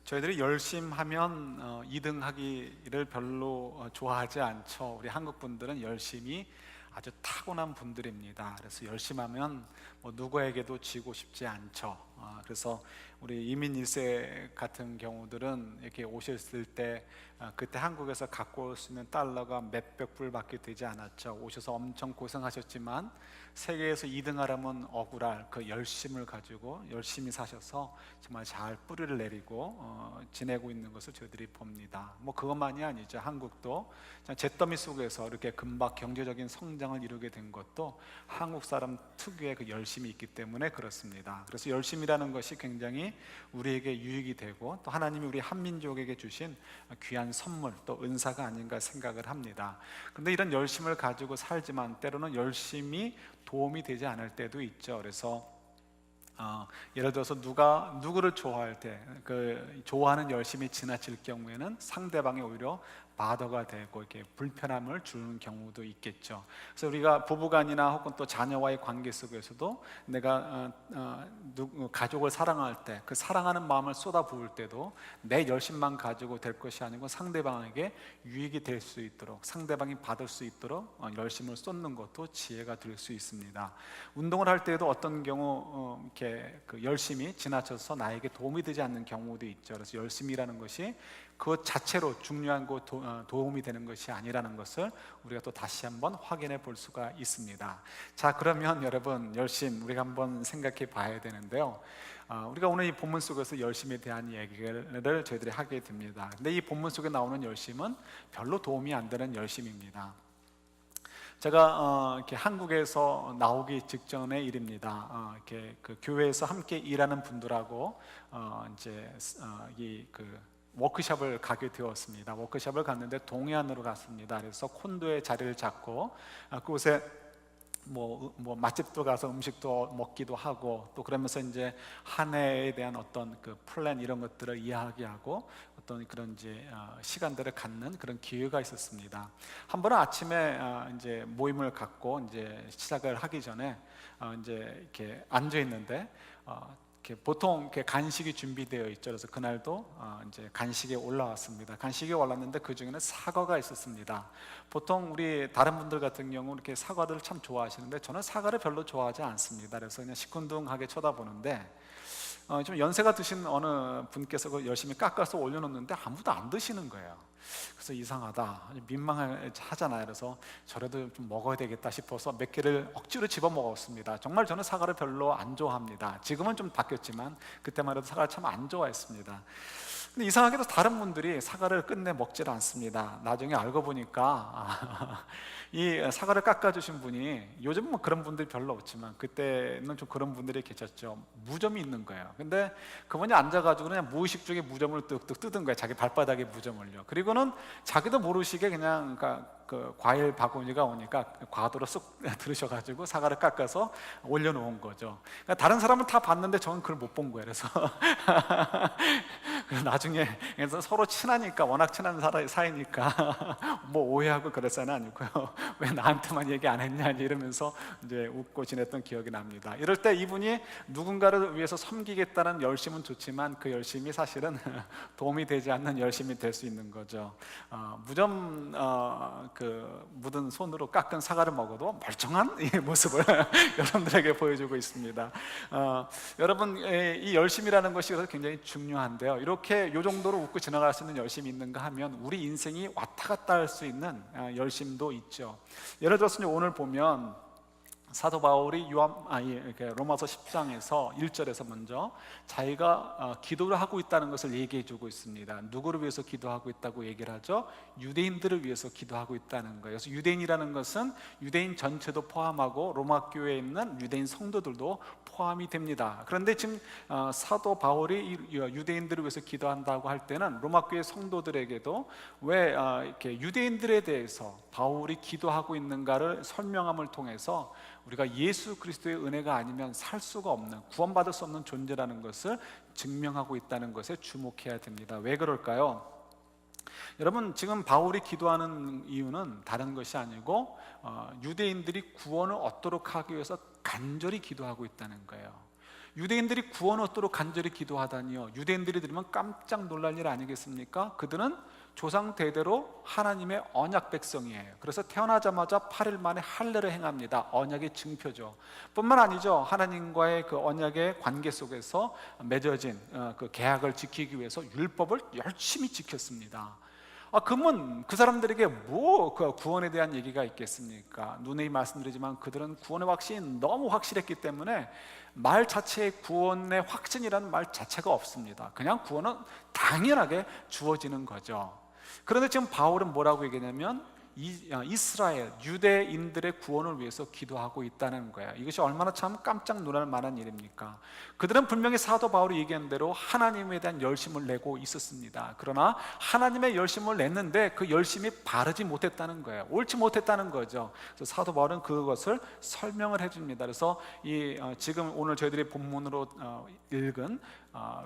저희들이 열심하면 2등하기를 별로 좋아하지 않죠. 우리 한국 분들은 열심히 아주 타고난 분들입니다. 그래서 열심하면 누구에게도 지고 싶지 않죠. 그래서 우리 이민 1세 같은 경우들은 이렇게 오셨을 때 그때 한국에서 갖고 올 수 있는 달러가 몇백 불밖에 되지 않았죠. 오셔서 엄청 고생하셨지만 세계에서 2등 하려면 억울할 그 열심을 가지고 열심히 사셔서 정말 잘 뿌리를 내리고 지내고 있는 것을 저희들이 봅니다. 그것만이 아니죠. 한국도 잿더미 속에서 이렇게 금방 경제적인 성장을 이루게 된 것도 한국 사람 특유의 그 열심이 있기 때문에 그렇습니다. 그래서 열심이라는 것이 굉장히 우리에게 유익이 되고 또 하나님이 우리 한민족에게 주신 귀한 선물 또 은사가 아닌가 생각을 합니다. 그런데 이런 열심을 가지고 살지만 때로는 열심이 도움이 되지 않을 때도 있죠. 그래서 예를 들어서 누가 누구를 좋아할 때 그 좋아하는 열심이 지나칠 경우에는 상대방이 오히려 바더가 되고 이렇게 불편함을 주는 경우도 있겠죠. 그래서 우리가 부부간이나 혹은 또 자녀와의 관계 속에서도 내가 가족을 사랑할 때 그 사랑하는 마음을 쏟아부을 때도 내 열심만 가지고 될 것이 아니고 상대방에게 유익이 될 수 있도록 상대방이 받을 수 있도록 열심을 쏟는 것도 지혜가 될 수 있습니다. 운동을 할 때도 어떤 경우 이렇게 그 열심이 지나쳐서 나에게 도움이 되지 않는 경우도 있죠. 그래서 열심이라는 것이 그것 자체로 중요한 거 도움이 되는 것이 아니라는 것을 우리가 또 다시 한번 확인해 볼 수가 있습니다. 자, 그러면 여러분 열심 우리가 한번 생각해 봐야 되는데요. 우리가 오늘 이 본문 속에서 열심에 대한 얘기를 저희들이 하게 됩니다. 근데 이 본문 속에 나오는 열심은 별로 도움이 안 되는 열심입니다. 제가 이렇게 한국에서 나오기 직전의 일입니다. 이렇게 그 교회에서 함께 일하는 분들하고 이제 워크숍을 가게 되었습니다. 워크숍을 갔는데 동해안으로 갔습니다. 그래서 콘도에 자리를 잡고 그곳에 맛집도 가서 음식도 먹기도 하고 또 그러면서 이제 한 해에 대한 어떤 그 플랜 이런 것들을 이야기하고 어떤 그런 이제 시간들을 갖는 그런 기회가 있었습니다. 한 번은 아침에 이제 모임을 갖고 이제 시작을 하기 전에 이제 이렇게 앉아 있는데 보통 이렇게 간식이 준비되어 있죠. 그래서 그날도 이제 간식에 올라왔습니다. 간식에 올랐는데 그 중에는 사과가 있었습니다. 보통 우리 다른 분들 같은 경우 이렇게 사과들을 참 좋아하시는데 저는 사과를 별로 좋아하지 않습니다. 그래서 그냥 시큰둥하게 쳐다보는데 좀 연세가 드신 어느 분께서 그걸 열심히 깎아서 올려놓는데 아무도 안 드시는 거예요. 그래서 이상하다, 민망하잖아요. 그래서 저라도 좀 먹어야 되겠다 싶어서 몇 개를 억지로 집어 먹었습니다. 정말 저는 사과를 별로 안 좋아합니다. 지금은 좀 바뀌었지만 그때만 해도 사과를 참 안 좋아했습니다. 근데 이상하게도 다른 분들이 사과를 끝내 먹질 않습니다. 나중에 알고 보니까 이 사과를 깎아주신 분이 요즘은 그런 분들이 별로 없지만 그때는 좀 그런 분들이 계셨죠. 무좀이 있는 거예요. 근데 그분이 앉아가지고 그냥 무의식 중에 무좀을 뚝뚝 뜯은 거예요. 자기 발바닥에 무좀을요. 그리고는 자기도 모르시게 그냥 그 과일 바구니가 오니까 과도로 쑥 들으셔가지고 사과를 깎아서 올려놓은 거죠. 그러니까 다른 사람은 다 봤는데 저는 그걸 못 본 거예요. 그래서 나중에 서로 친하니까 워낙 친한 사이니까 오해하고 그랬어는 아니고요. 왜 나한테만 얘기 안 했냐 이러면서 이제 웃고 지냈던 기억이 납니다. 이럴 때 이분이 누군가를 위해서 섬기겠다는 열심은 좋지만 그 열심이 사실은 도움이 되지 않는 열심이 될 수 있는 거죠. 무좀 묻은 손으로 깎은 사과를 먹어도 멀쩡한 이 모습을 여러분들에게 보여주고 있습니다. 여러분 이 열심이라는 것이 굉장히 중요한데요. 이렇게 요 정도로 웃고 지나갈 수 있는 열심이 있는가 하면 우리 인생이 왔다 갔다 할 수 있는 열심도 있죠. 예를 들어서 오늘 보면 사도 바울이 로마서 10장에서 1절에서 먼저 자기가 기도를 하고 있다는 것을 얘기해 주고 있습니다. 누구를 위해서 기도하고 있다고 얘기를 하죠? 유대인들을 위해서 기도하고 있다는 거예요. 그래서 유대인이라는 것은 유대인 전체도 포함하고 로마 교회에 있는 유대인 성도들도 포함이 됩니다. 그런데 지금 사도 바울이 유대인들을 위해서 기도한다고 할 때는 로마 교회 성도들에게도 왜 이렇게 유대인들에 대해서 바울이 기도하고 있는가를 설명함을 통해서 우리가 예수 그리스도의 은혜가 아니면 살 수가 없는, 구원받을 수 없는 존재라는 것을 증명하고 있다는 것에 주목해야 됩니다. 왜 그럴까요? 여러분, 지금 바울이 기도하는 이유는 다른 것이 아니고 유대인들이 구원을 얻도록 하기 위해서 간절히 기도하고 있다는 거예요. 유대인들이 구원을 얻도록 간절히 기도하다니요, 유대인들이 들으면 깜짝 놀랄 일 아니겠습니까? 그들은 조상 대대로 하나님의 언약 백성이에요. 그래서 태어나자마자 8일 만에 할례를 행합니다. 언약의 증표죠. 뿐만 아니죠, 하나님과의 그 언약의 관계 속에서 맺어진 그 계약을 지키기 위해서 율법을 열심히 지켰습니다. 그러면 그 사람들에게 그 구원에 대한 얘기가 있겠습니까? 누누이 말씀드리지만 그들은 구원의 확신이 너무 확실했기 때문에 말 자체에 구원의 확신이라는 말 자체가 없습니다. 그냥 구원은 당연하게 주어지는 거죠. 그런데 지금 바울은 뭐라고 얘기하냐면 이스라엘, 유대인들의 구원을 위해서 기도하고 있다는 거예요. 이것이 얼마나 참 깜짝 놀랄 만한 일입니까? 그들은 분명히 사도 바울이 얘기한 대로 하나님에 대한 열심을 내고 있었습니다. 그러나 하나님의 열심을 냈는데 그 열심이 바르지 못했다는 거예요. 옳지 못했다는 거죠. 그래서 사도 바울은 그것을 설명을 해줍니다. 그래서 지금 오늘 저희들이 본문으로 읽은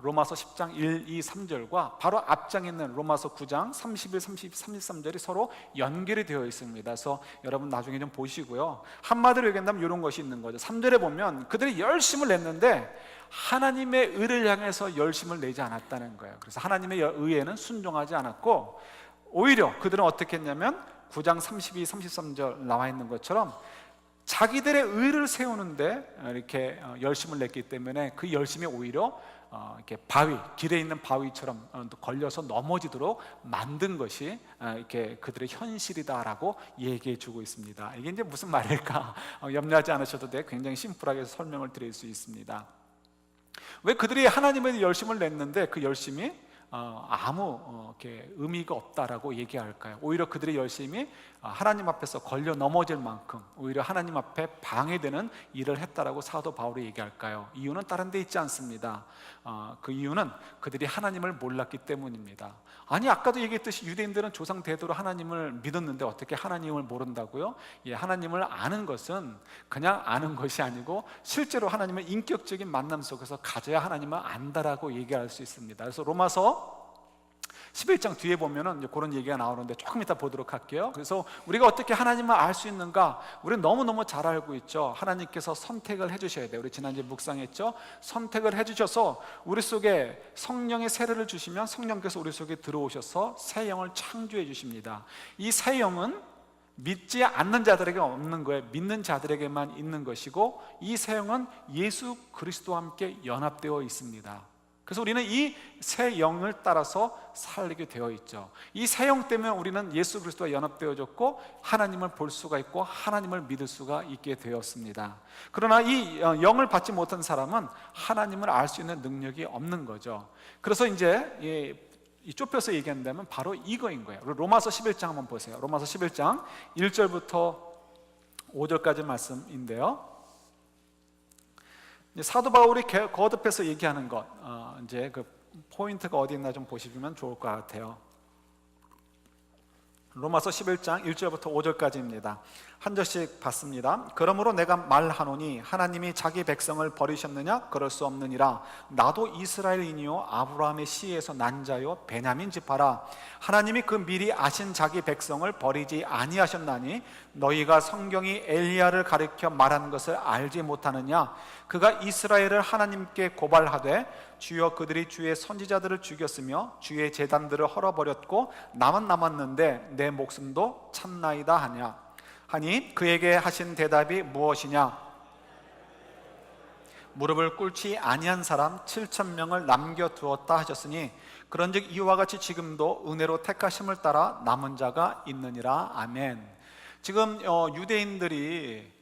로마서 10장 1, 2, 3절과 바로 앞장에 있는 로마서 9장 31, 32, 33절이 서로 연결이 되어 있습니다. 그래서 여러분 나중에 좀 보시고요, 한마디로 얘기한다면 이런 것이 있는 거죠. 3절에 보면 그들이 열심을 냈는데 하나님의 의를 향해서 열심을 내지 않았다는 거예요. 그래서 하나님의 의에는 순종하지 않았고, 오히려 그들은 어떻게 했냐면 9장 32, 33절 나와 있는 것처럼 자기들의 의를 세우는데 이렇게 열심을 냈기 때문에 그 열심이 오히려 이렇게 길에 있는 바위처럼 걸려서 넘어지도록 만든 것이 이렇게 그들의 현실이다라고 얘기해 주고 있습니다. 이게 이제 무슨 말일까 염려하지 않으셔도 돼. 굉장히 심플하게 설명을 드릴 수 있습니다. 왜 그들이 하나님의 열심을 냈는데 그 열심이 아무 이렇게 의미가 없다라고 얘기할까요? 오히려 그들의 열심이 하나님 앞에서 걸려 넘어질 만큼 오히려 하나님 앞에 방해되는 일을 했다라고 사도 바울이 얘기할까요? 이유는 다른 데 있지 않습니다. 그 이유는 그들이 하나님을 몰랐기 때문입니다. 아니, 아까도 얘기했듯이 유대인들은 조상 대대로 하나님을 믿었는데 어떻게 하나님을 모른다고요? 하나님을 아는 것은 그냥 아는 것이 아니고 실제로 하나님의 인격적인 만남 속에서 가져야 하나님을 안다라고 얘기할 수 있습니다. 그래서 로마서 11장 뒤에 보면은 이제 그런 얘기가 나오는데 조금 이따 보도록 할게요. 그래서 우리가 어떻게 하나님을 알 수 있는가? 우리는 너무너무 잘 알고 있죠. 하나님께서 선택을 해주셔야 돼요. 우리 지난주에 묵상했죠. 선택을 해주셔서 우리 속에 성령의 세례를 주시면 성령께서 우리 속에 들어오셔서 새 영을 창조해 주십니다. 이 새 영은 믿지 않는 자들에게 없는 거예요. 믿는 자들에게만 있는 것이고, 이 새 영은 예수 그리스도와 함께 연합되어 있습니다. 그래서 우리는 이 새 영을 따라서 살게 되어 있죠. 이 새 영 때문에 우리는 예수 그리스도와 연합되어졌고 하나님을 볼 수가 있고 하나님을 믿을 수가 있게 되었습니다. 그러나 이 영을 받지 못한 사람은 하나님을 알 수 있는 능력이 없는 거죠. 그래서 이제 좁혀서 얘기한다면 바로 이거인 거예요. 로마서 11장 한번 보세요. 로마서 11장 1절부터 5절까지 말씀인데요, 사도 바울이 거듭해서 얘기하는 것, 이제 그 포인트가 어디 있나 좀 보시면 좋을 것 같아요. 로마서 11장 1절부터 5절까지입니다. 한 절씩 봤습니다. 그러므로 내가 말하노니 하나님이 자기 백성을 버리셨느냐? 그럴 수 없느니라. 나도 이스라엘인이요 아브라함의 씨에서 난 자요 베냐민 지파라. 하나님이 그 미리 아신 자기 백성을 버리지 아니하셨나니 너희가 성경이 엘리야를 가리켜 말한 것을 알지 못하느냐? 그가 이스라엘을 하나님께 고발하되 주여 그들이 주의 선지자들을 죽였으며 주의 제단들을 헐어버렸고 나만 남았는데 내 목숨도 참나이다 하니 그에게 하신 대답이 무엇이냐? 무릎을 꿇지 아니한 사람 7,000명을 남겨두었다 하셨으니 그런즉 이와 같이 지금도 은혜로 택하심을 따라 남은 자가 있느니라. 아멘. 지금 유대인들이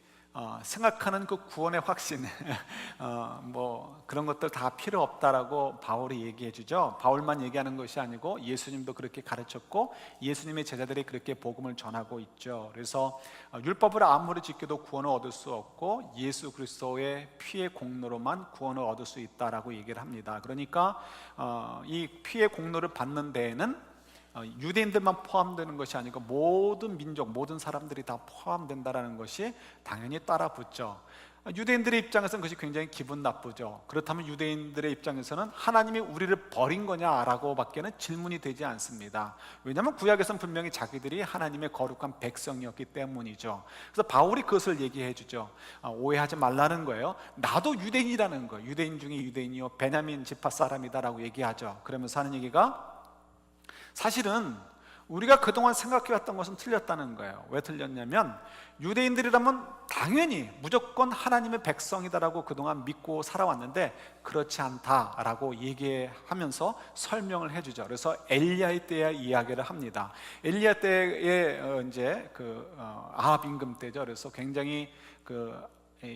생각하는 그 구원의 확신 뭐 그런 것들 다 필요 없다라고 바울이 얘기해 주죠. 바울만 얘기하는 것이 아니고 예수님도 그렇게 가르쳤고 예수님의 제자들이 그렇게 복음을 전하고 있죠. 그래서 율법을 아무리 지켜도 구원을 얻을 수 없고 예수 그리스도의 피의 공로로만 구원을 얻을 수 있다라고 얘기를 합니다. 그러니까 이 피의 공로를 받는 데에는 유대인들만 포함되는 것이 아니고 모든 민족, 모든 사람들이 다 포함된다는 것이 당연히 따라붙죠. 유대인들의 입장에서는 그것이 굉장히 기분 나쁘죠. 그렇다면 유대인들의 입장에서는 하나님이 우리를 버린 거냐라고 밖에는 질문이 되지 않습니다. 왜냐하면 구약에서는 분명히 자기들이 하나님의 거룩한 백성이었기 때문이죠. 그래서 바울이 그것을 얘기해 주죠. 오해하지 말라는 거예요. 나도 유대인이라는 거예요. 유대인 중에 유대인이요 베냐민 지파 사람이다라고 얘기하죠. 그러면서 하는 얘기가 사실은 우리가 그동안 생각해왔던 것은 틀렸다는 거예요. 왜 틀렸냐면 유대인들이라면 당연히 무조건 하나님의 백성이다라고 그동안 믿고 살아왔는데 그렇지 않다라고 얘기하면서 설명을 해주죠. 그래서 엘리야의 때의 이야기를 합니다. 엘리야 때의 이제 아합 임금 때죠. 그래서 굉장히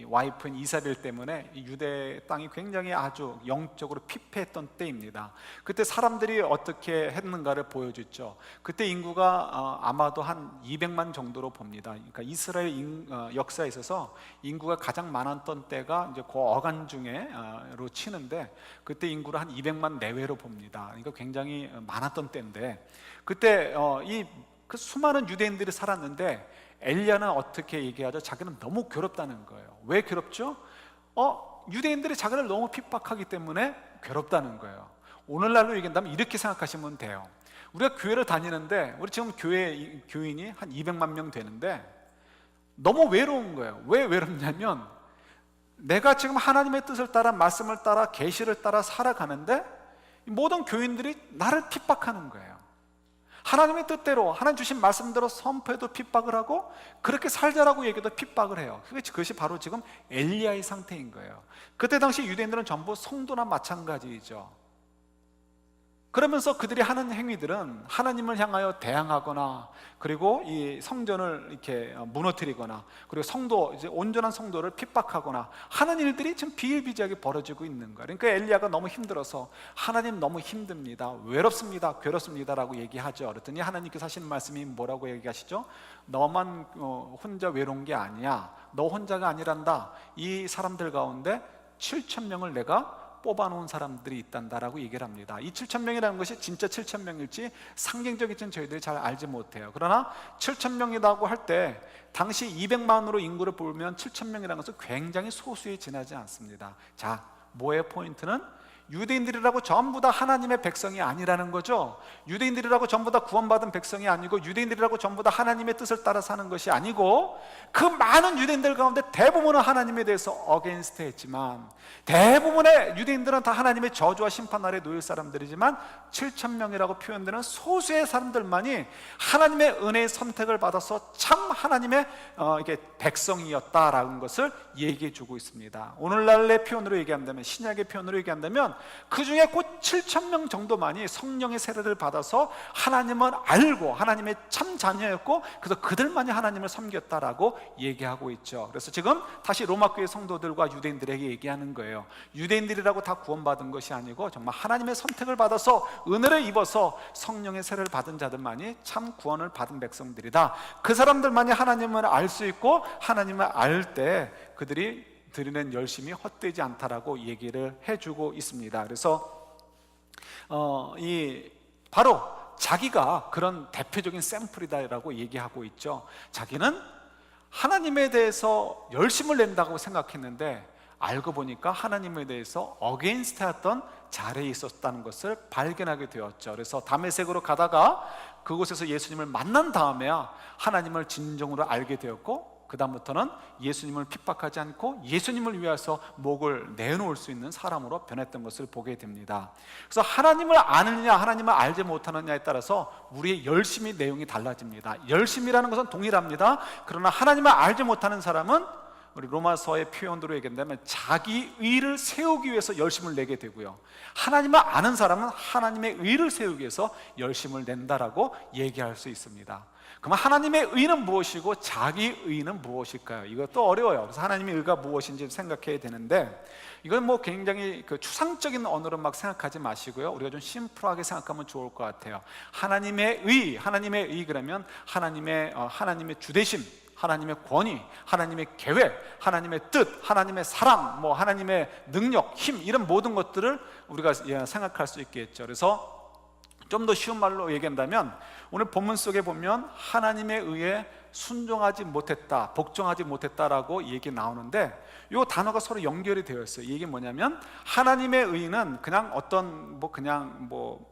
와이프인 이사벨 때문에 유대 땅이 굉장히 아주 영적으로 피폐했던 때입니다. 그때 사람들이 어떻게 했는가를 보여줬죠. 그때 인구가 아마도 한 200만 정도로 봅니다. 그러니까 이스라엘 역사에 있어서 인구가 가장 많았던 때가 이제 그 어간 중에로 치는데 그때 인구를 한 200만 내외로 봅니다. 그러니까 굉장히 많았던 때인데 그때 그 수많은 유대인들이 살았는데 엘리야는 어떻게 얘기하죠? 자기는 너무 괴롭다는 거예요. 왜 괴롭죠? 유대인들이 자기를 너무 핍박하기 때문에 괴롭다는 거예요. 오늘날로 얘기한다면 이렇게 생각하시면 돼요. 우리가 교회를 다니는데 우리 지금 교인이 한 200만 명 되는데 너무 외로운 거예요. 왜 외롭냐면 내가 지금 하나님의 뜻을 따라 말씀을 따라 계시를 따라 살아가는데 모든 교인들이 나를 핍박하는 거예요. 하나님의 뜻대로 하나님 주신 말씀대로 선포해도 핍박을 하고 그렇게 살자라고 얘기해도 핍박을 해요. 그것이 바로 지금 엘리야의 상태인 거예요. 그때 당시 유대인들은 전부 성도나 마찬가지죠. 그러면서 그들이 하는 행위들은 하나님을 향하여 대항하거나 그리고 이 성전을 이렇게 무너뜨리거나 그리고 이제 온전한 성도를 핍박하거나 하는 일들이 지금 비일비재하게 벌어지고 있는 거예요. 그러니까 엘리야가 너무 힘들어서 하나님 너무 힘듭니다, 외롭습니다, 괴롭습니다라고 얘기하죠. 그랬더니 하나님께서 하시는 말씀이 뭐라고 얘기하시죠? 너만 혼자 외로운 게 아니야. 너 혼자가 아니란다. 이 사람들 가운데 7,000명을 내가 뽑아놓은 사람들이 있단다라고 얘기를 합니다. 이 7,000명이라는 것이 진짜 7,000명일지 상징적일지는 저희들이 잘 알지 못해요. 그러나 7,000명이라고 할 때 당시 200만으로 인구를 보면 7,000명이라는 것은 굉장히 소수에 지나지 않습니다. 자, 뭐의 포인트는 유대인들이라고 전부 다 하나님의 백성이 아니라는 거죠. 유대인들이라고 전부 다 구원받은 백성이 아니고 유대인들이라고 전부 다 하나님의 뜻을 따라 사는 것이 아니고 그 많은 유대인들 가운데 대부분은 하나님에 대해서 어게인스트 했지만 대부분의 유대인들은 다 하나님의 저주와 심판 아래 놓일 사람들이지만 7,000명이라고 표현되는 소수의 사람들만이 하나님의 은혜의 선택을 받아서 참 하나님의 이게 백성이었다라는 것을 얘기해 주고 있습니다. 오늘날의 표현으로 얘기한다면 신약의 표현으로 얘기한다면 그 중에 곧 7,000명 정도만이 성령의 세례를 받아서 하나님을 알고 하나님의 참 자녀였고 그래서 그들만이 하나님을 섬겼다라고 얘기하고 있죠. 그래서 지금 다시 로마교회 성도들과 유대인들에게 얘기하는 거예요. 유대인들이라고 다 구원받은 것이 아니고 정말 하나님의 선택을 받아서 은혜를 입어서 성령의 세례를 받은 자들만이 참 구원을 받은 백성들이다. 그 사람들만이 하나님을 알 수 있고 하나님을 알 때 그들이 드리는 열심이 헛되지 않다라고 얘기를 해주고 있습니다. 그래서 바로 자기가 그런 대표적인 샘플이다라고 얘기하고 있죠. 자기는 하나님에 대해서 열심을 낸다고 생각했는데 알고 보니까 하나님에 대해서 어게인스트했던 자리에 있었다는 것을 발견하게 되었죠. 그래서 다메섹으로 가다가 그곳에서 예수님을 만난 다음에야 하나님을 진정으로 알게 되었고 그 다음부터는 예수님을 핍박하지 않고 예수님을 위해서 목을 내놓을 수 있는 사람으로 변했던 것을 보게 됩니다. 그래서 하나님을 아느냐 하나님을 알지 못하느냐에 따라서 우리의 열심의 내용이 달라집니다. 열심이라는 것은 동일합니다. 그러나 하나님을 알지 못하는 사람은 우리 로마서의 표현대로 얘기한다면 자기 의를 세우기 위해서 열심을 내게 되고요, 하나님을 아는 사람은 하나님의 의를 세우기 위해서 열심을 낸다라고 얘기할 수 있습니다. 그럼 하나님의 의는 무엇이고 자기 의는 무엇일까요? 이것도 어려워요. 그래서 하나님의 의가 무엇인지 생각해야 되는데 이건 굉장히 추상적인 언어로 막 생각하지 마시고요, 우리가 좀 심플하게 생각하면 좋을 것 같아요. 하나님의 의 그러면 하나님의 주대심, 하나님의 권위, 하나님의 계획, 하나님의 뜻, 하나님의 사랑, 하나님의 능력, 힘, 이런 모든 것들을 우리가 생각할 수 있겠죠. 그래서 좀 더 쉬운 말로 얘기한다면 오늘 본문 속에 보면 하나님의 의에 순종하지 못했다, 복종하지 못했다라고 얘기 나오는데, 이 단어가 서로 연결이 되어 있어요. 이게 뭐냐면 하나님의 의는 그냥 어떤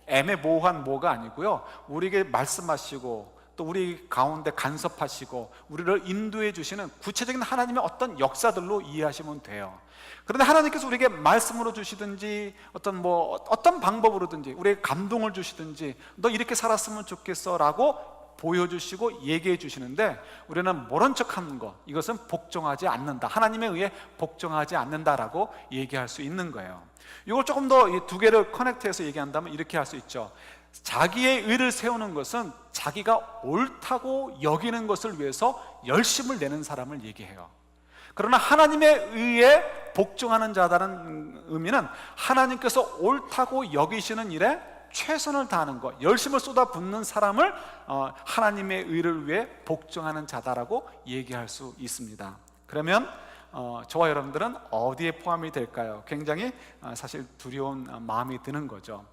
애매모호한 뭐가 아니고요, 우리에게 말씀하시고 또 우리 가운데 간섭하시고 우리를 인도해 주시는 구체적인 하나님의 어떤 역사들로 이해하시면 돼요. 그런데 하나님께서 우리에게 말씀으로 주시든지 어떤 방법으로든지 우리에게 감동을 주시든지 너 이렇게 살았으면 좋겠어 라고 보여주시고 얘기해 주시는데, 우리는 모른 척하는 것, 이것은 복종하지 않는다, 하나님에 의해 복종하지 않는다라고 얘기할 수 있는 거예요. 이걸 조금 더 이 두 개를 커넥트해서 얘기한다면 이렇게 할 수 있죠. 자기의 의를 세우는 것은 자기가 옳다고 여기는 것을 위해서 열심을 내는 사람을 얘기해요. 그러나 하나님의 의에 복종하는 자다는 의미는 하나님께서 옳다고 여기시는 일에 최선을 다하는 것, 열심을 쏟아붓는 사람을 하나님의 의를 위해 복종하는 자다라고 얘기할 수 있습니다. 그러면 저와 여러분들은 어디에 포함이 될까요? 굉장히 사실 두려운 마음이 드는 거죠.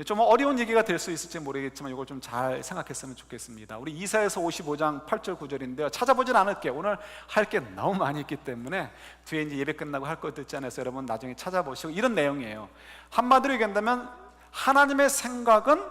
좀 어려운 얘기가 될 수 있을지 모르겠지만 이걸 좀 잘 생각했으면 좋겠습니다. 우리 이사야서 55장 8절 9절인데요 찾아보진 않을게요. 오늘 할 게 너무 많이 있기 때문에 뒤에 이제 예배 끝나고 할 것도 있지 않아서 여러분 나중에 찾아보시고, 이런 내용이에요. 한마디로 얘기한다면 하나님의 생각은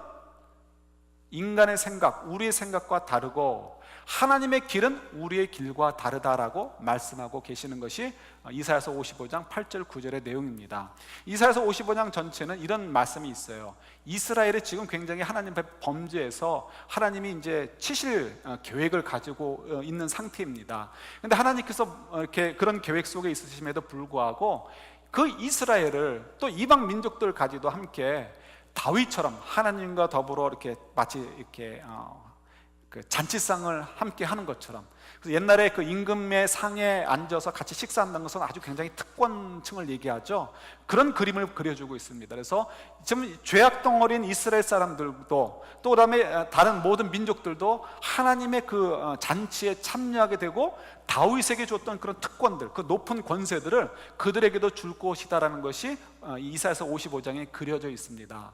인간의 생각, 우리의 생각과 다르고 하나님의 길은 우리의 길과 다르다라고 말씀하고 계시는 것이 이사야서 55장 8절 9절의 내용입니다. 이사야서 55장 전체는 이런 말씀이 있어요. 이스라엘이 지금 굉장히 하나님 앞에 범죄해서 하나님이 이제 치실 계획을 가지고 있는 상태입니다. 그런데 하나님께서 이렇게 그런 계획 속에 있으심에도 불구하고 그 이스라엘을 또 이방 민족들 가지도 함께 다윗처럼 하나님과 더불어 이렇게 마치 이렇게 그 잔치상을 함께 하는 것처럼, 그래서 옛날에 그 임금의 상에 앉아서 같이 식사한다는 것은 아주 굉장히 특권층을 얘기하죠. 그런 그림을 그려주고 있습니다. 그래서 지금 죄악 덩어리인 이스라엘 사람들도 또 그다음에 다른 모든 민족들도 하나님의 그 잔치에 참여하게 되고 다윗에게 줬던 그런 특권들, 그 높은 권세들을 그들에게도 줄 것이다라는 것이 이사야서 55장에 그려져 있습니다.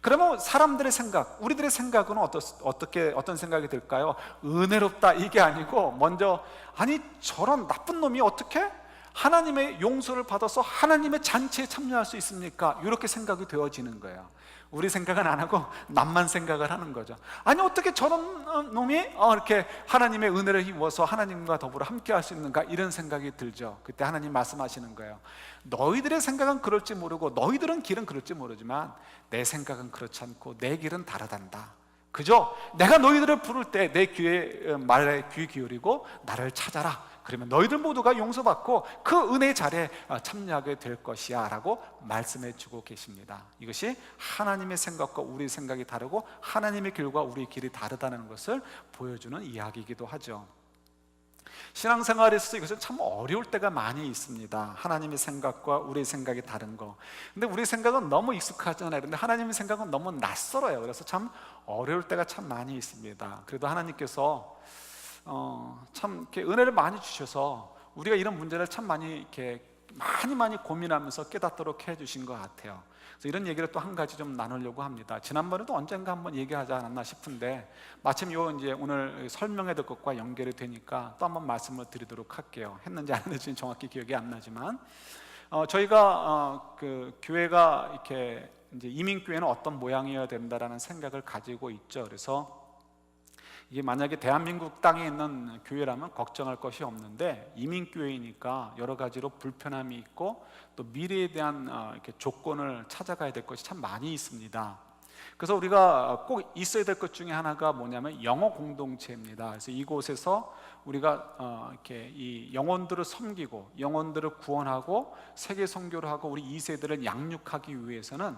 그러면 사람들의 생각, 우리들의 생각은 어떤 생각이 들까요? 은혜롭다 이게 아니고 먼저 아니 저런 나쁜 놈이 어떻게 하나님의 용서를 받아서 하나님의 잔치에 참여할 수 있습니까? 이렇게 생각이 되어지는 거예요. 우리 생각은 안 하고 남만 생각을 하는 거죠. 아니 어떻게 저런 놈이 이렇게 하나님의 은혜를 힘입어서 하나님과 더불어 함께 할 수 있는가, 이런 생각이 들죠. 그때 하나님 말씀하시는 거예요. 너희들의 생각은 그럴지 모르고 너희들은 길은 그럴지 모르지만 내 생각은 그렇지 않고 내 길은 다르단다. 그죠? 내가 너희들을 부를 때 내 말에 귀 기울이고 나를 찾아라. 그러면 너희들 모두가 용서받고 그 은혜의 자리에 참여하게 될 것이야 라고 말씀해 주고 계십니다. 이것이 하나님의 생각과 우리 생각이 다르고 하나님의 길과 우리의 길이 다르다는 것을 보여주는 이야기이기도 하죠. 신앙생활에서 이것은 참 어려울 때가 많이 있습니다. 하나님의 생각과 우리의 생각이 다른 거. 근데 우리 생각은 너무 익숙하잖아요. 그런데 하나님의 생각은 너무 낯설어요. 그래서 참 어려울 때가 참 많이 있습니다. 그래도 하나님께서 참 이렇게 은혜를 많이 주셔서 우리가 이런 문제를 참 많이 이렇게 많이 고민하면서 깨닫도록 해주신 것 같아요. 그래서 이런 얘기를 또 한 가지 좀 나누려고 합니다. 지난번에도 언젠가 한번 얘기하지 않았나 싶은데 마침 이제 오늘 설명해야 될 것과 연결이 되니까 또 한번 말씀을 드리도록 할게요. 했는지 안 했는지 정확히 기억이 안 나지만 저희가 그 교회가 이렇게 이제 이민교회는 어떤 모양이어야 된다라는 생각을 가지고 있죠. 그래서 이게 만약에 대한민국 땅에 있는 교회라면 걱정할 것이 없는데 이민교회이니까 여러 가지로 불편함이 있고 또 미래에 대한 이렇게 조건을 찾아가야 될 것이 참 많이 있습니다. 그래서 우리가 꼭 있어야 될 것 중에 하나가 뭐냐면 영어 공동체입니다. 그래서 이곳에서 우리가 이렇게 이 영혼들을 섬기고 영혼들을 구원하고 세계 선교를 하고 우리 2세들을 양육하기 위해서는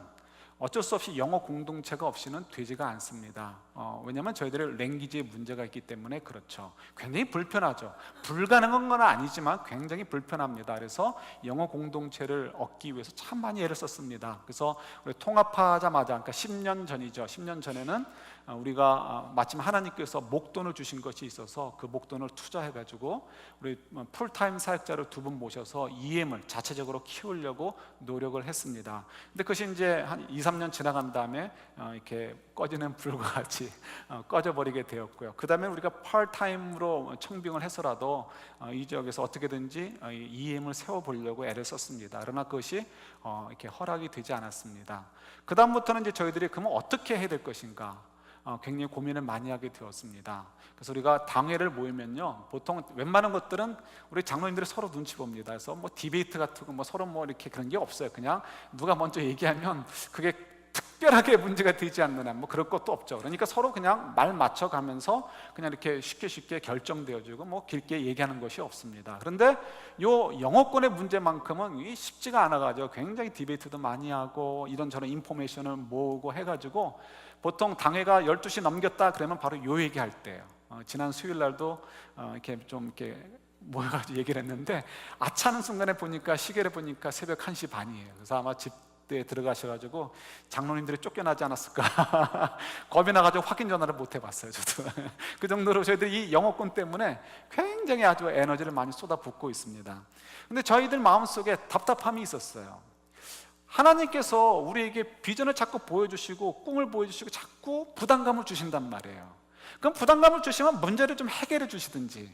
어쩔 수 없이 영어 공동체가 없이는 되지가 않습니다. 왜냐하면 저희들의 랭귀지에 문제가 있기 때문에 그렇죠. 굉장히 불편하죠. 불가능한 건 아니지만 굉장히 불편합니다. 그래서 영어 공동체를 얻기 위해서 참 많이 애를 썼습니다. 그래서 우리 통합하자마자, 그러니까 10년 전이죠. 10년 전에는 우리가 마침 하나님께서 목돈을 주신 것이 있어서 그 목돈을 투자해가지고 우리 풀타임 사역자를 2분 모셔서 EM을 자체적으로 키우려고 노력을 했습니다. 근데 그것이 이제 한 2, 3년 지나간 다음에 이렇게 꺼지는 불과 같이 꺼져버리게 되었고요. 그 다음에 우리가 파트타임으로 청빙을 해서라도 이 지역에서 어떻게든지 EM을 세워보려고 애를 썼습니다. 그러나 그것이 이렇게 허락이 되지 않았습니다. 그 다음부터는 이제 저희들이 그러면 어떻게 해야 될 것인가 굉장히 고민을 많이 하게 되었습니다. 그래서 우리가 당회를 모이면요, 보통 웬만한 것들은 우리 장로님들이 서로 눈치 봅니다. 그래서 뭐 디베이트 같은 거 뭐 서로 뭐 이렇게 그런 게 없어요. 그냥 누가 먼저 얘기하면 그게 특별하게 문제가 되지 않는 한 뭐 그럴 것도 없죠. 그러니까 서로 그냥 말 맞춰가면서 그냥 이렇게 쉽게 결정되어지고 뭐 길게 얘기하는 것이 없습니다. 그런데 요 영어권의 문제만큼은 이 쉽지가 않아가지고 굉장히 디베이트도 많이 하고 이런저런 인포메이션을 모으고 해가지고 보통 당회가 12시 넘겼다 그러면 바로 요 얘기할 때예요. 지난 수요일 날도 이렇게 좀 이렇게 모여가지고 얘기를 했는데 아차는 순간에 보니까 시계를 보니까 새벽 1시 반이에요. 그래서 아마 집에 들어가셔가지고 장로님들이 쫓겨나지 않았을까 겁이 나가지고 확인 전화를 못 해봤어요. 저도 그 정도로 저희들이 이 영어권 때문에 굉장히 아주 에너지를 많이 쏟아붓고 있습니다. 근데 저희들 마음속에 답답함이 있었어요. 하나님께서 우리에게 비전을 자꾸 보여주시고 꿈을 보여주시고 자꾸 부담감을 주신단 말이에요. 그럼 부담감을 주시면 문제를 좀 해결해 주시든지,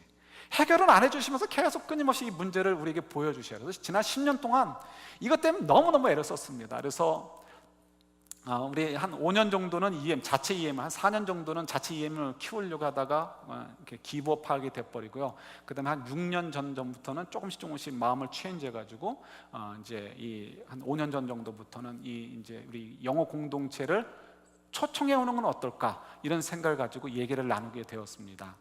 해결은 안 해주시면서 계속 끊임없이 이 문제를 우리에게 보여주셔요. 그래서 지난 10년 동안 이것 때문에 너무너무 애를 썼습니다. 그래서 우리 한 5년 정도는 자체 EM, 한 4년 정도는 자체 EM을 키우려고 하다가 이렇게 기브업하게 돼버리고요. 그 다음에 한 6년 전부터는 조금씩 마음을 체인지해가지고 이제 한 5년 전 정도부터는 이제 우리 영어 공동체를 초청해 오는 건 어떨까, 이런 생각을 가지고 얘기를 나누게 되었습니다.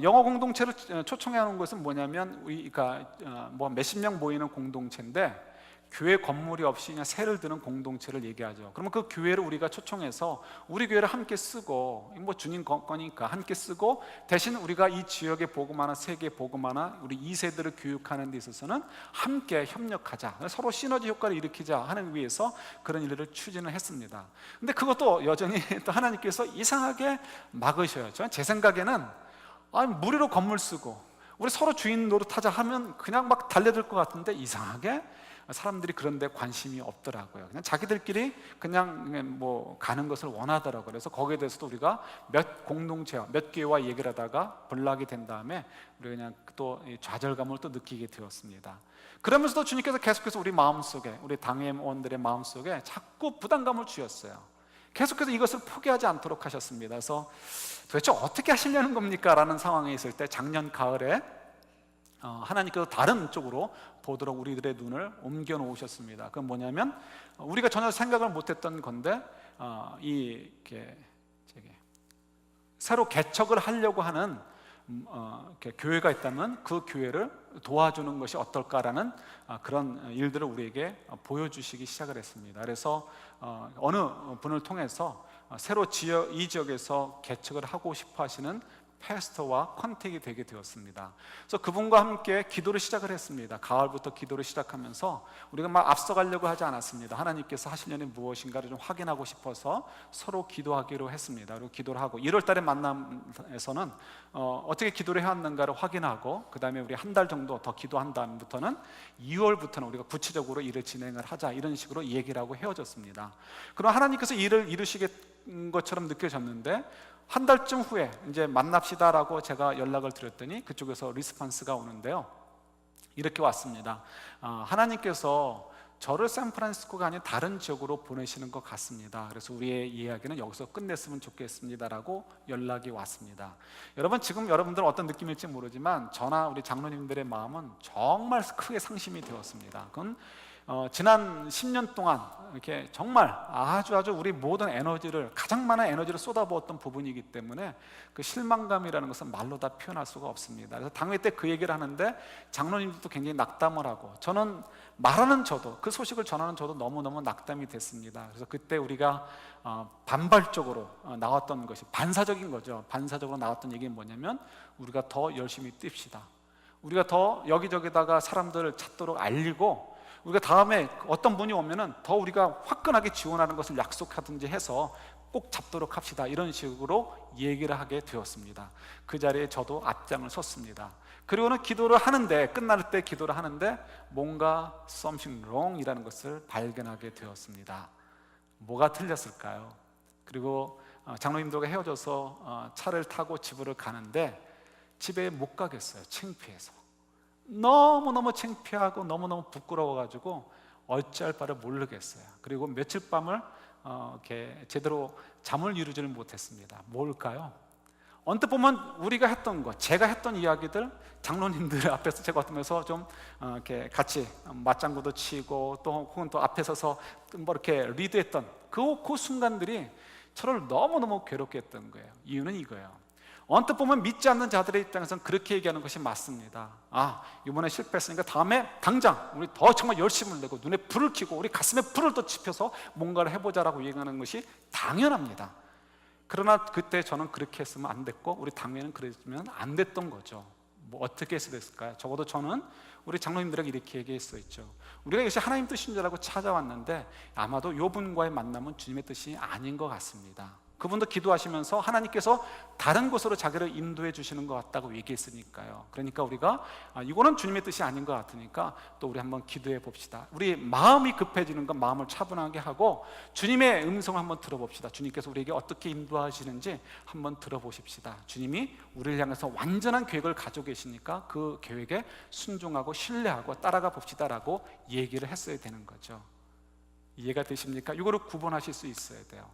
영어 공동체를 초청해 오는 것은 뭐냐면 우리가 뭐 몇십 명 모이는 공동체인데 교회 건물이 없이 그냥 새를 드는 공동체를 얘기하죠. 그러면 그 교회를 우리가 초청해서 우리 교회를 함께 쓰고, 뭐 주님 거니까 함께 쓰고, 대신 우리가 이 지역의 복음화나 세계 복음화나 우리 2세들을 교육하는 데 있어서는 함께 협력하자, 서로 시너지 효과를 일으키자 하는 위해서 그런 일을 추진을 했습니다. 근데 그것도 여전히 또 하나님께서 이상하게 막으셔요. 제 생각에는 무료로 건물 쓰고 우리 서로 주인 노릇하자 하면 그냥 막 달려들 것 같은데 이상하게 사람들이 그런 데 관심이 없더라고요. 그냥 자기들끼리 그냥 뭐 가는 것을 원하더라고요. 그래서 거기에 대해서도 우리가 몇 공동체와 몇 교회와 얘기를 하다가 분락이 된 다음에 우리가 그냥 또 좌절감을 또 느끼게 되었습니다. 그러면서도 주님께서 계속해서 우리 마음속에, 우리 당회원들의 마음속에 자꾸 부담감을 주셨어요. 계속해서 이것을 포기하지 않도록 하셨습니다. 그래서 도대체 어떻게 하시려는 겁니까? 라는 상황에 있을 때 작년 가을에 하나님께서 다른 쪽으로 보도록 우리들의 눈을 옮겨 놓으셨습니다. 그건 뭐냐면 우리가 전혀 생각을 못했던 건데 이렇게 새로 개척을 하려고 하는 교회가 있다면 그 교회를 도와주는 것이 어떨까라는 그런 일들을 우리에게 보여주시기 시작을 했습니다. 그래서 어느 분을 통해서 새로 이 지역에서 개척을 하고 싶어 하시는 패스터와 컨택이 되게 되었습니다. 그래서 그분과 함께 기도를 시작을 했습니다. 가을부터 기도를 시작하면서 우리가 막 앞서가려고 하지 않았습니다. 하나님께서 하실 일이 무엇인가를 좀 확인하고 싶어서 서로 기도하기로 했습니다. 그리고 기도를 하고 1월 달에 만남에서는 어떻게 기도를 해왔는가를 확인하고, 그 다음에 우리 한 달 정도 더 기도한 다음부터는 2월부터는 우리가 구체적으로 일을 진행을 하자, 이런 식으로 얘기를 하고 헤어졌습니다. 그럼 하나님께서 일을 이루시는 것처럼 느껴졌는데 한 달쯤 후에 이제 만납시다라고 제가 연락을 드렸더니 그쪽에서 리스폰스가 오는데요, 이렇게 왔습니다. 하나님께서 저를 샌프란시스코가 아닌 다른 지역으로 보내시는 것 같습니다. 그래서 우리의 이야기는 여기서 끝냈으면 좋겠습니다라고 연락이 왔습니다. 여러분, 지금 여러분들은 어떤 느낌일지 모르지만 저나 우리 장로님들의 마음은 정말 크게 상심이 되었습니다. 그건 지난 10년 동안 이렇게 정말 아주 우리 모든 에너지를, 가장 많은 에너지를 쏟아부었던 부분이기 때문에 그 실망감이라는 것은 말로 다 표현할 수가 없습니다. 그래서 당회 때 그 얘기를 하는데 장로님들도 굉장히 낙담을 하고, 저는 말하는 저도, 그 소식을 전하는 저도 너무너무 낙담이 됐습니다. 그래서 그때 우리가 반발적으로 나왔던 것이, 반사적인 거죠. 반사적으로 나왔던 얘기는 뭐냐면 우리가 더 열심히 뜁시다. 우리가 더 여기저기다가 사람들을 찾도록 알리고, 우리가 다음에 어떤 분이 오면은 더 우리가 화끈하게 지원하는 것을 약속하든지 해서 꼭 잡도록 합시다, 이런 식으로 얘기를 하게 되었습니다. 그 자리에 저도 앞장을 섰습니다. 그리고는 기도를 하는데, 끝날 때 기도를 하는데 뭔가 something wrong 이라는 것을 발견하게 되었습니다. 뭐가 틀렸을까요? 그리고 장로님들과 헤어져서 차를 타고 집으로 가는데 집에 못 가겠어요. 창피해서. 너무너무 창피하고 너무너무 부끄러워가지고 어찌할 바를 모르겠어요. 그리고 며칠 밤을 이렇게 제대로 잠을 이루지를 못했습니다. 뭘까요? 언뜻 보면 우리가 했던 것, 제가 했던 이야기들, 장로님들 앞에서 제가 어떠면서 좀 이렇게 같이 맞장구도 치고 또 혹은 또 앞에 서서 뭐 이렇게 리드했던 그 순간들이 저를 너무너무 괴롭게 했던 거예요. 이유는 이거예요. 언뜻 보면 믿지 않는 자들의 입장에서는 그렇게 얘기하는 것이 맞습니다. 이번에 실패했으니까 다음에 당장 우리 더 정말 열심을 내고 눈에 불을 켜고 우리 가슴에 불을 더 지펴서 뭔가를 해보자라고 얘기하는 것이 당연합니다. 그러나 그때 저는 그렇게 했으면 안 됐고 우리 당회는 그랬으면 안 됐던 거죠. 뭐 어떻게 해서 됐을까요? 적어도 저는 우리 장로님들에게 이렇게 얘기했었죠. 우리가 이것이 하나님 뜻인 줄 알고 찾아왔는데 아마도 이분과의 만남은 주님의 뜻이 아닌 것 같습니다. 그분도 기도하시면서 하나님께서 다른 곳으로 자기를 인도해 주시는 것 같다고 얘기했으니까요. 그러니까 우리가 이거는 주님의 뜻이 아닌 것 같으니까 또 우리 한번 기도해 봅시다. 우리 마음이 급해지는 건 마음을 차분하게 하고 주님의 음성을 한번 들어봅시다. 주님께서 우리에게 어떻게 인도하시는지 한번 들어보십시다. 주님이 우리를 향해서 완전한 계획을 가지고 계시니까 그 계획에 순종하고 신뢰하고 따라가 봅시다라고 얘기를 했어야 되는 거죠. 이해가 되십니까? 이거를 구분하실 수 있어야 돼요.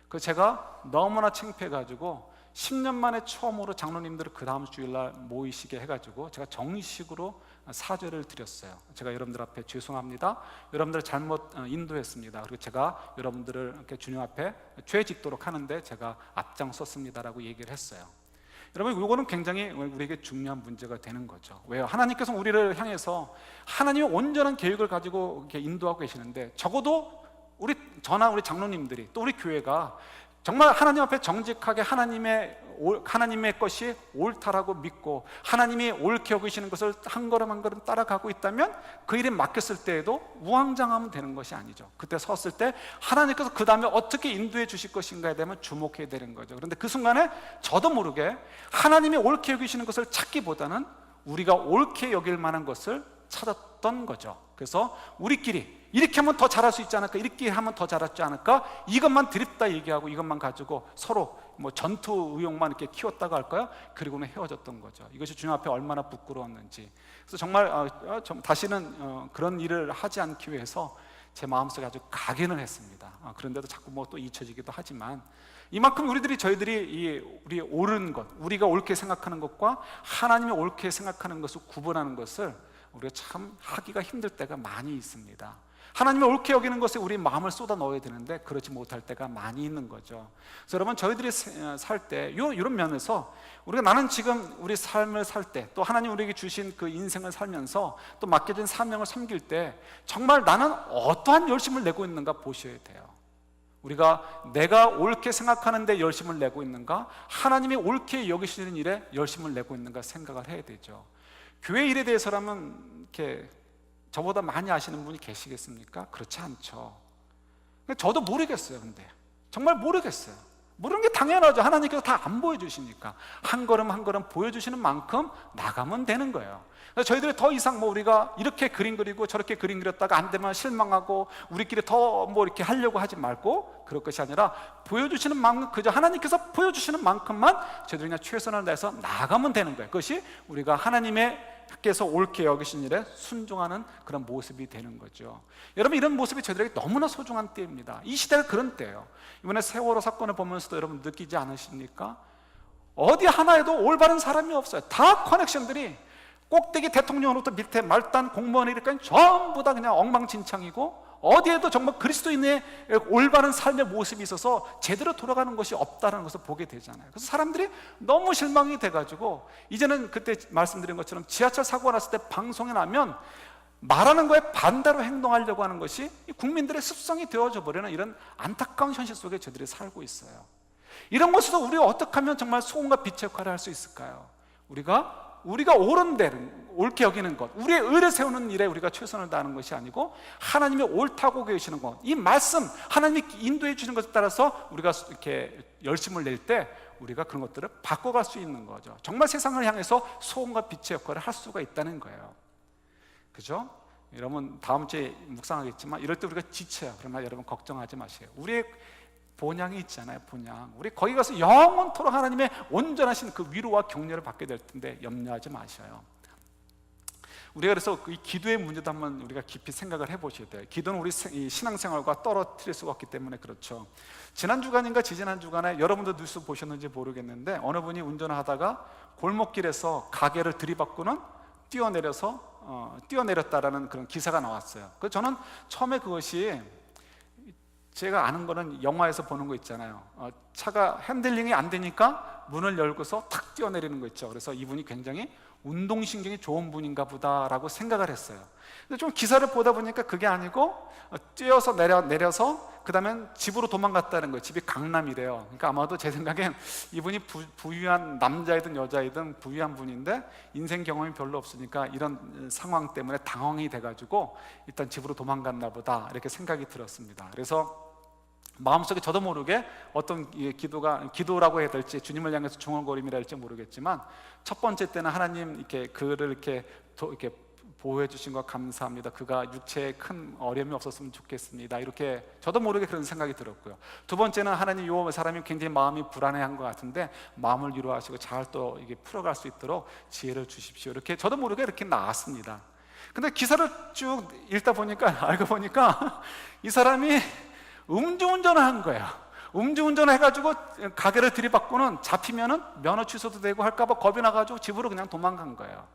그 제가 너무나 창피해가지고 10년 만에 처음으로 장로님들을 그 다음 주일날 모이시게 해가지고 제가 정식으로 사죄를 드렸어요. 제가 여러분들 앞에 죄송합니다. 여러분들을 잘못 인도했습니다. 그리고 제가 여러분들을 이렇게 주님 앞에 죄 짓도록 하는데 제가 앞장섰습니다라고 얘기를 했어요. 여러분, 이거는 굉장히 우리에게 중요한 문제가 되는 거죠. 왜요? 하나님께서 우리를 향해서 하나님의 온전한 계획을 가지고 이렇게 인도하고 계시는데 적어도 저나 우리 장로님들이 또 우리 교회가 정말 하나님 앞에 정직하게 하나님의 것이 옳다라고 믿고 하나님이 옳게 여기시는 것을 한 걸음 한 걸음 따라가고 있다면 그 일에 맡겼을 때에도 우왕좌왕하면 되는 것이 아니죠. 그때 섰을 때 하나님께서 그 다음에 어떻게 인도해 주실 것인가에 대한 주목해야 되는 거죠. 그런데 그 순간에 저도 모르게 하나님이 옳게 여기시는 것을 찾기보다는 우리가 옳게 여길 만한 것을 찾았던 거죠. 그래서 우리끼리 이렇게 하면 더 잘할 수 있지 않을까, 이렇게 하면 더 잘하지 않을까, 이것만 드립다 얘기하고 이것만 가지고 서로 뭐 전투 의욕만 이렇게 키웠다고 할까요? 그리고는 헤어졌던 거죠. 이것이 주님 앞에 얼마나 부끄러웠는지. 그래서 정말 다시는 그런 일을 하지 않기 위해서 제 마음속에 아주 각인을 했습니다. 그런데도 자꾸 뭐 또 잊혀지기도 하지만 이만큼 저희들이 우리 옳은 것, 우리가 옳게 생각하는 것과 하나님이 옳게 생각하는 것을 구분하는 것을 우리가 참 하기가 힘들 때가 많이 있습니다. 하나님이 옳게 여기는 것에 우리 마음을 쏟아 넣어야 되는데 그렇지 못할 때가 많이 있는 거죠. 그래서 여러분, 저희들이 살 때 이런 면에서 나는 지금 우리 삶을 살 때 또 하나님 우리에게 주신 그 인생을 살면서 또 맡겨진 사명을 섬길 때 정말 나는 어떠한 열심을 내고 있는가 보셔야 돼요. 우리가 내가 옳게 생각하는 데 열심을 내고 있는가, 하나님이 옳게 여기시는 일에 열심을 내고 있는가 생각을 해야 되죠. 교회 일에 대해서라면 이렇게 저보다 많이 아시는 분이 계시겠습니까? 그렇지 않죠. 저도 모르겠어요. 근데 정말 모르겠어요. 모르는 게 당연하죠. 하나님께서 다 안 보여주시니까 한 걸음 한 걸음 보여주시는 만큼 나가면 되는 거예요. 그래서 저희들이 더 이상 우리가 이렇게 그림 그리고 저렇게 그림 그렸다가 안 되면 실망하고 우리끼리 더 이렇게 하려고 하지 말고 그럴 것이 아니라 보여주시는 만큼, 그저 하나님께서 보여주시는 만큼만 저희들이 그냥 최선을 다해서 나가면 되는 거예요. 그것이 우리가 하나님께서 옳게 여기신 일에 순종하는 그런 모습이 되는 거죠. 여러분, 이런 모습이 저희들에게 너무나 소중한 때입니다. 이 시대가 그런 때예요. 이번에 세월호 사건을 보면서도 여러분 느끼지 않으십니까? 어디 하나에도 올바른 사람이 없어요. 다 커넥션들이 꼭대기 대통령으로부터 밑에 말단 공무원 이렇게 전부 다 그냥 엉망진창이고 어디에도 정말 그리스도인의 올바른 삶의 모습이 있어서 제대로 돌아가는 것이 없다는 것을 보게 되잖아요. 그래서 사람들이 너무 실망이 돼가지고 이제는 그때 말씀드린 것처럼 지하철 사고가 났을 때 방송에 나면 말하는 거에 반대로 행동하려고 하는 것이 국민들의 습성이 되어져 버리는 이런 안타까운 현실 속에 저들이 살고 있어요. 이런 것에서 우리가 어떻게 하면 정말 소금과 빛의 역할을 할 수 있을까요? 우리가 옳은 데를 옳게 여기는 것, 우리의 의를 세우는 일에 우리가 최선을 다하는 것이 아니고 하나님이 옳다고 계시는 것, 이 말씀 하나님이 인도해 주시는 것에 따라서 우리가 이렇게 열심을 낼 때 우리가 그런 것들을 바꿔갈 수 있는 거죠. 정말 세상을 향해서 소금과 빛의 역할을 할 수가 있다는 거예요. 그죠? 여러분 다음 주에 묵상하겠지만 이럴 때 우리가 지쳐요. 그러나 여러분 걱정하지 마세요. 우리의 본향이 있잖아요. 본향. 우리 거기 가서 영원토록 하나님의 온전하신 그 위로와 격려를 받게 될 텐데 염려하지 마셔요. 우리가 그래서 이 기도의 문제도 한번 우리가 깊이 생각을 해보셔야 돼요. 기도는 우리 신앙생활과 떨어뜨릴 수가 없기 때문에 그렇죠. 지난 주간인가 지지난 주간에 여러분도 뉴스 보셨는지 모르겠는데 어느 분이 운전을 하다가 골목길에서 가게를 들이받고는 뛰어내렸다라는 그런 기사가 나왔어요. 그래서 저는 처음에 그것이 제가 아는 거는 영화에서 보는 거 있잖아요. 차가 핸들링이 안 되니까 문을 열고서 탁 뛰어내리는 거 있죠. 그래서 이분이 굉장히 운동신경이 좋은 분인가 보다라고 생각을 했어요. 근데 좀 기사를 보다 보니까 그게 아니고 뛰어서 내려서 그 다음엔 집으로 도망갔다는 거예요. 집이 강남이래요. 그러니까 아마도 제 생각엔 이분이 부유한 남자이든 여자이든 부유한 분인데 인생 경험이 별로 없으니까 이런 상황 때문에 당황이 돼가지고 일단 집으로 도망갔나 보다 이렇게 생각이 들었습니다. 그래서 마음속에 저도 모르게 어떤 기도라고 해야 될지 주님을 향해서 중얼거림이라 할지 모르겠지만 첫 번째 때는 하나님 그를 이렇게 보호해 주신 것 감사합니다. 그가 육체에 큰 어려움이 없었으면 좋겠습니다. 이렇게 저도 모르게 그런 생각이 들었고요. 두 번째는 하나님 이 사람이 굉장히 마음이 불안해한 것 같은데 마음을 위로하시고 잘 또 이게 풀어갈 수 있도록 지혜를 주십시오. 이렇게 저도 모르게 이렇게 나왔습니다. 근데 기사를 쭉 읽다 보니까 알고 보니까 이 사람이 음주운전을 한 거예요. 음주운전을 해가지고 가게를 들이받고는 잡히면은 면허 취소도 되고 할까봐 겁이 나가지고 집으로 그냥 도망간 거예요.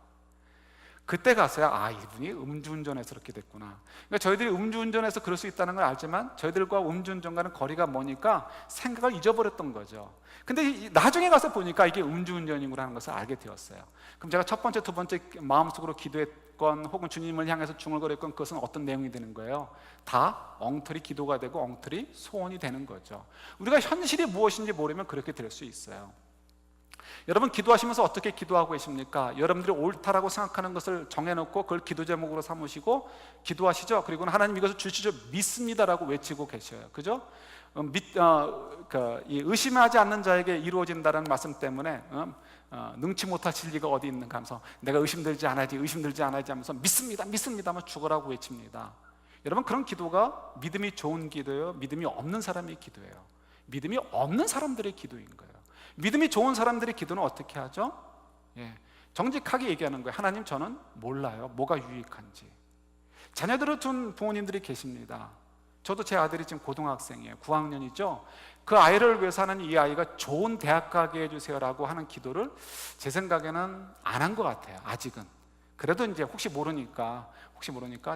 그때 가서야 이분이 음주운전해서 이렇게 됐구나. 그러니까 저희들이 음주운전해서 그럴 수 있다는 걸 알지만 저희들과 음주운전과는 거리가 머니까 생각을 잊어버렸던 거죠. 근데 나중에 가서 보니까 이게 음주운전이구나 하는 것을 알게 되었어요. 그럼 제가 첫 번째, 두 번째 마음속으로 기도했건 혹은 주님을 향해서 중얼거렸건 그것은 어떤 내용이 되는 거예요? 다 엉터리 기도가 되고 엉터리 소원이 되는 거죠. 우리가 현실이 무엇인지 모르면 그렇게 될 수 있어요. 여러분 기도하시면서 어떻게 기도하고 계십니까? 여러분들이 옳다라고 생각하는 것을 정해놓고 그걸 기도 제목으로 삼으시고 기도하시죠. 그리고는 하나님 이것을 주시죠 믿습니다라고 외치고 계셔요. 그죠? 이 의심하지 않는 자에게 이루어진다는 말씀 때문에 능치 못할 진리가 어디 있는가 하면서 내가 의심들지 않아야지 하면서 믿습니다 하면 죽으라고 외칩니다. 여러분 그런 기도가 믿음이 좋은 기도예요? 믿음이 없는 사람의 기도예요? 믿음이 없는 사람들의 기도인 거예요. 믿음이 좋은 사람들의 기도는 어떻게 하죠? 정직하게 얘기하는 거예요. 하나님 저는 몰라요. 뭐가 유익한지. 자녀들을 둔 부모님들이 계십니다. 저도 제 아들이 지금 고등학생이에요. 9학년이죠. 그 아이를 위해서 하나님 이 아이가 좋은 대학 가게 해주세요라고 하는 기도를 제 생각에는 안 한 것 같아요. 아직은. 그래도 이제 혹시 모르니까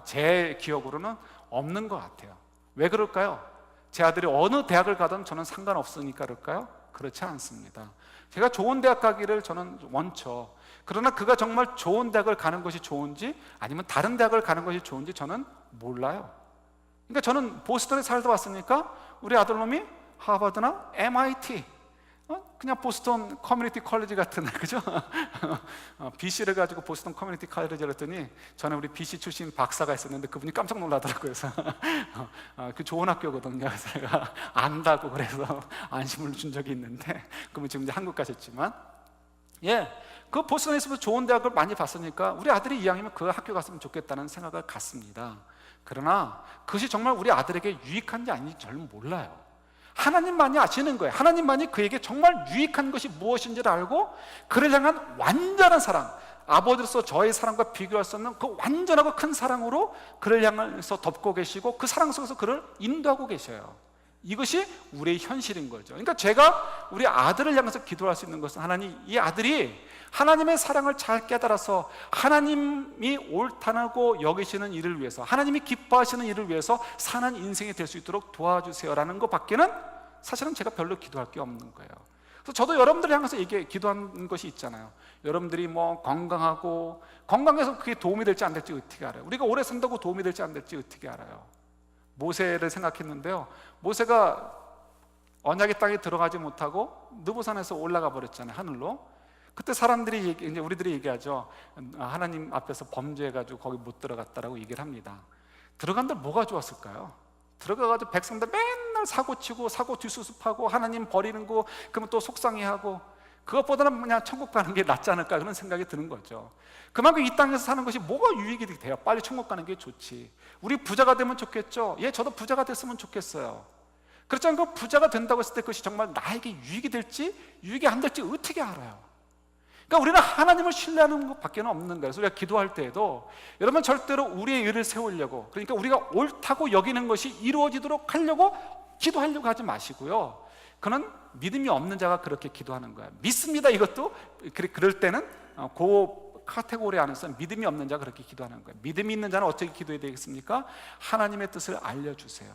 제 기억으로는 없는 것 같아요. 왜 그럴까요? 제 아들이 어느 대학을 가든 저는 상관없으니까 그럴까요? 그렇지 않습니다. 제가 좋은 대학 가기를 저는 원쳐. 그러나 그가 정말 좋은 대학을 가는 것이 좋은지 아니면 다른 대학을 가는 것이 좋은지 저는 몰라요. 그러니까 저는 보스턴에 살다 왔으니까 우리 아들놈이 하버드나 MIT 그냥 보스턴 커뮤니티 컬리지 같은 그죠? BC를 가지고 보스턴 커뮤니티 컬리지를 했더니 전에 우리 BC 출신 박사가 있었는데 그분이 깜짝 놀라더라고요. 그래서 그 좋은 학교거든요. 그래서 제가 안다고 그래서 안심을 준 적이 있는데 그분 지금 이제 한국 가셨지만 그 보스턴에서 좋은 대학을 많이 봤으니까 우리 아들이 이왕이면 그 학교 갔으면 좋겠다는 생각을 갖습니다. 그러나 그것이 정말 우리 아들에게 유익한지 아닌지 저는 몰라요. 하나님만이 아시는 거예요. 하나님만이 그에게 정말 유익한 것이 무엇인지를 알고 그를 향한 완전한 사랑, 아버지로서 저의 사랑과 비교할 수 없는 그 완전하고 큰 사랑으로 그를 향해서 덮고 계시고 그 사랑 속에서 그를 인도하고 계셔요. 이것이 우리의 현실인 거죠. 그러니까 제가 우리 아들을 향해서 기도할 수 있는 것은 하나님, 이 아들이 하나님의 사랑을 잘 깨달아서 하나님이 옳다고 여기시는 일을 위해서, 하나님이 기뻐하시는 일을 위해서 사는 인생이 될 수 있도록 도와주세요라는 것밖에는 사실은 제가 별로 기도할 게 없는 거예요. 그래서 저도 여러분들을 향해서 기도하는 것이 있잖아요. 여러분들이 건강해서 그게 도움이 될지 안 될지 어떻게 알아요? 우리가 오래 산다고 도움이 될지 안 될지 어떻게 알아요? 모세를 생각했는데요, 모세가 언약의 땅에 들어가지 못하고 느보산에서 올라가 버렸잖아요, 하늘로. 그때 사람들이 이제 우리들이 얘기하죠. 하나님 앞에서 범죄해가지고 거기 못 들어갔다라고 얘기를 합니다. 들어간들 뭐가 좋았을까요? 들어가가지고 백성들 맨날 사고치고 사고 뒷수습하고 하나님 버리는 거 그러면 또 속상해하고 그것보다는 그냥 천국 가는 게 낫지 않을까 그런 생각이 드는 거죠. 그만큼 이 땅에서 사는 것이 뭐가 유익이 돼요? 빨리 천국 가는 게 좋지. 우리 부자가 되면 좋겠죠. 예, 저도 부자가 됐으면 좋겠어요. 그렇지만 그 부자가 된다고 했을 때 그것이 정말 나에게 유익이 될지 유익이 안 될지 어떻게 알아요? 그러니까 우리는 하나님을 신뢰하는 것밖에 없는 거예요. 그래서 우리가 기도할 때에도 여러분 절대로 우리의 의를 세우려고, 그러니까 우리가 옳다고 여기는 것이 이루어지도록 하려고 기도하려고 하지 마시고요. 그는 믿음이 없는 자가 그렇게 기도하는 거예요. 믿습니다 이것도 그럴 때는 그 카테고리 안에서 믿음이 없는 자가 그렇게 기도하는 거예요. 믿음이 있는 자는 어떻게 기도해야 되겠습니까? 하나님의 뜻을 알려주세요.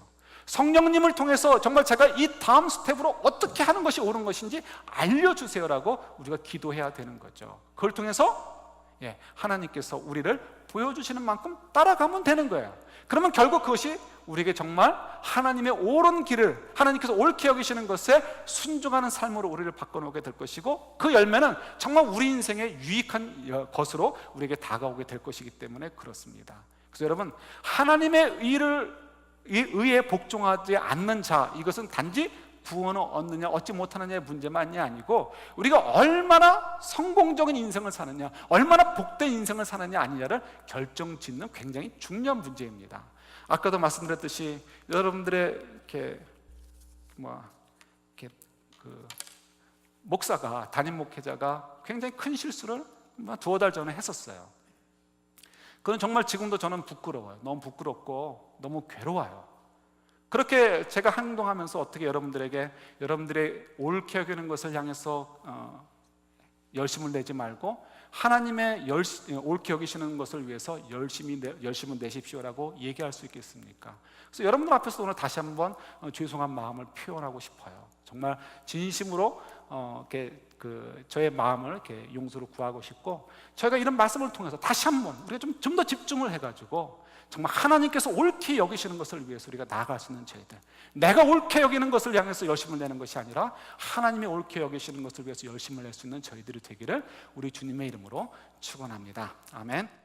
성령님을 통해서 정말 제가 이 다음 스텝으로 어떻게 하는 것이 옳은 것인지 알려주세요라고 우리가 기도해야 되는 거죠. 그걸 통해서 하나님께서 우리를 보여주시는 만큼 따라가면 되는 거예요. 그러면 결국 그것이 우리에게 정말 하나님의 옳은 길을, 하나님께서 옳게 여기시는 것에 순종하는 삶으로 우리를 바꿔놓게 될 것이고, 그 열매는 정말 우리 인생에 유익한 것으로 우리에게 다가오게 될 것이기 때문에 그렇습니다. 그래서 여러분, 하나님의 의에 복종하지 않는 자, 이것은 단지 구원을 얻느냐 얻지 못하느냐의 문제만이 아니고 우리가 얼마나 성공적인 인생을 사느냐, 얼마나 복된 인생을 사느냐 아니냐를 결정짓는 굉장히 중요한 문제입니다. 아까도 말씀드렸듯이 여러분들의 목사가, 담임 목회자가 굉장히 큰 실수를 두어 달 전에 했었어요. 그건 정말 지금도 저는 부끄러워요. 너무 부끄럽고 너무 괴로워요. 그렇게 제가 행동하면서 어떻게 여러분들의 옳게 여기는 것을 향해서 열심을 내지 말고 하나님의 옳게 여기시는 것을 위해서 열심을 내십시오라고 얘기할 수 있겠습니까? 그래서 여러분들 앞에서 오늘 다시 한번 죄송한 마음을 표현하고 싶어요. 정말 진심으로 저의 마음을 이렇게 용서를 구하고 싶고, 저희가 이런 말씀을 통해서 다시 한번 우리가 좀 더 집중을 해가지고 정말 하나님께서 옳게 여기시는 것을 위해서 우리가 나아갈 수 있는 저희들, 내가 옳게 여기는 것을 향해서 열심을 내는 것이 아니라 하나님이 옳게 여기시는 것을 위해서 열심을 낼 수 있는 저희들이 되기를 우리 주님의 이름으로 축원합니다. 아멘.